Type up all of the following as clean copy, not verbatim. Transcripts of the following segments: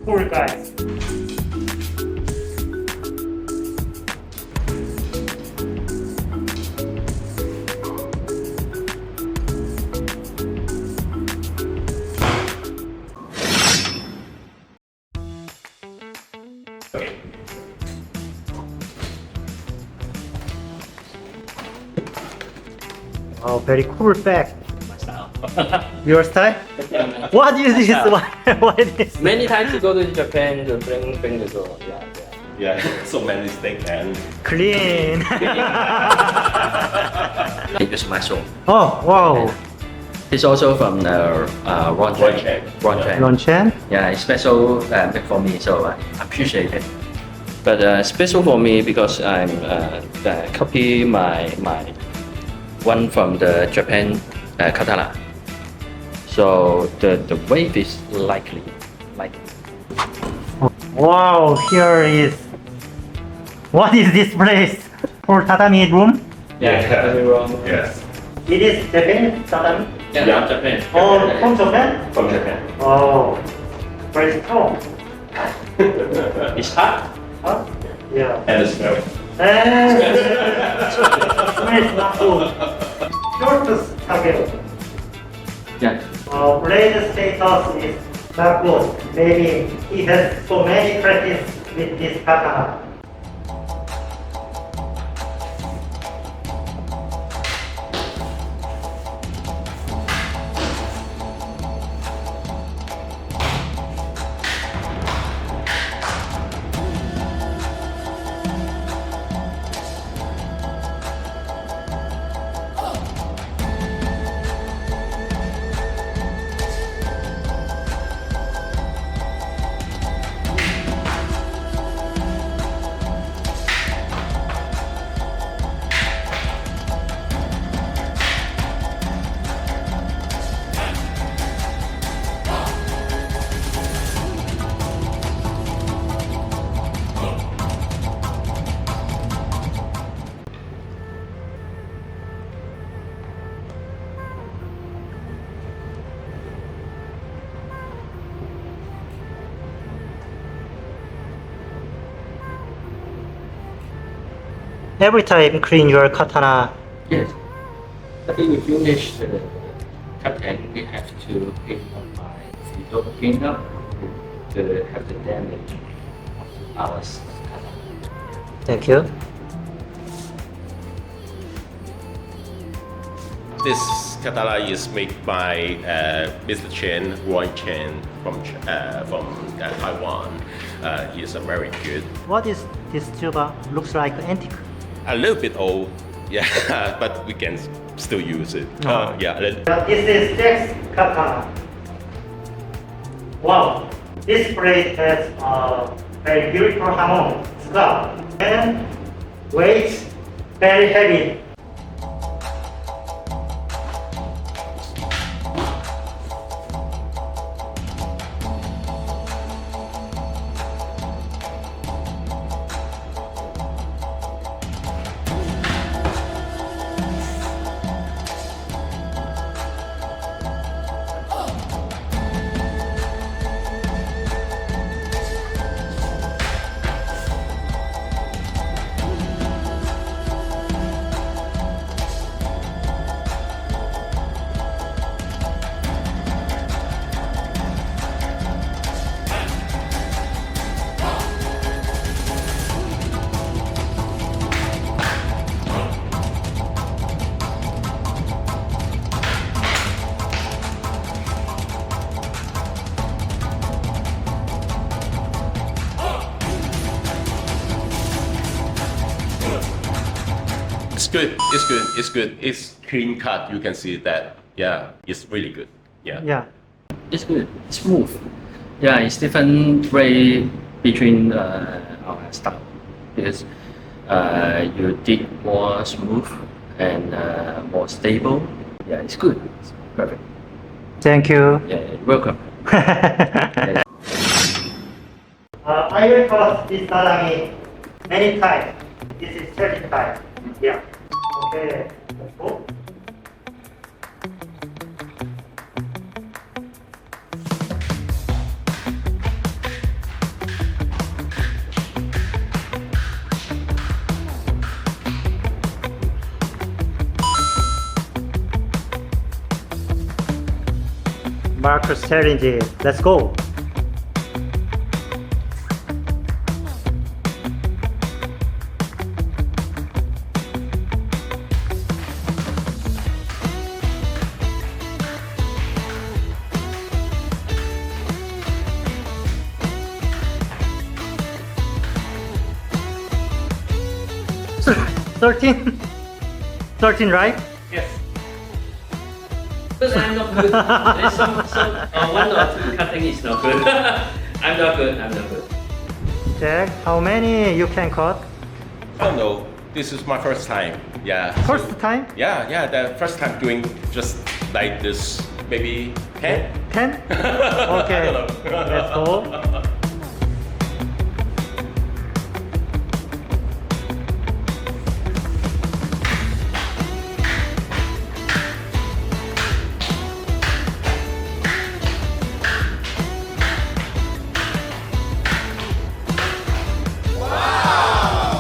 cool guys. Oh, very cool bag. My style. Your style? Yeah, What is this? style. What is this? Many times you go to Japan to bring the door. Yeah, so many things and Clean. It's my soul. Oh, wow. It's also from Ron Ron Chan. Chan. Ron Chan. Lonchan? Yeah, it's special made for me, so I appreciate it. But special for me because I'm copy my one from the Japan katana. So the weight is likely. Wow, here is. What is this place? For tatami room? yes, It is Japan tatami? Yeah, Japan. Oh, from Japan? from Japan. Oh, very strong. It's hard. Huh? Yeah. And it's very Smells not good. Short target. Yeah. Blade status is not good. Maybe he has so many practice with this katana. Every time clean your katana. Yes. But if we finish the cut end, we have to clean up by we don't clean up to have the damage of our katana. Thank you. This katana is made by Mr. Chen, Roy Chen from Taiwan. He is a very good, What is this tuba? Looks like antique. a little bit old, yeah, but we can still use it. Oh. Yeah, This is Jack's katana. Wow, this blade has a very beautiful hammer scar and weight very heavy. it's good. It's good. It's good. It's clean cut. You can see that. Yeah, it's really good. Yeah. Yeah. It's good. It's smooth. Yeah, it's different way between our style because you did more smooth and more stable. Yeah, it's good. It's perfect. Thank you. Yeah, you're welcome. I will cross this tatami many times. This is 30 times. Yeah. Okay. Let's go. Marcus challenge. Let's go. Thirteen. 13, right? Yes. But I'm not good. There's some one or two cutting is not good. I'm not good. Jack, how many you can cut? I don't know. This is my first time. Yeah. First so- time? Yeah, the first time doing just like this, maybe 10. 10? Okay. I don't know. Let's go. Wow.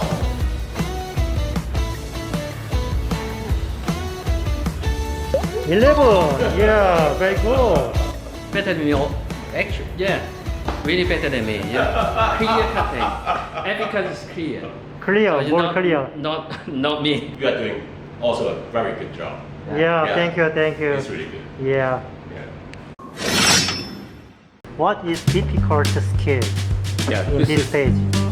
11. Yeah, very good. Better than me. Actually, yeah. Really better than me. Yeah. Clear cutting. Every cut is clear. Clear, So you're more not, clear. Not me. You are doing also a very good job. Yeah, Yeah. thank you, thank you. It's really good. Yeah. Yeah. What is difficult skill Yeah. in this is stage?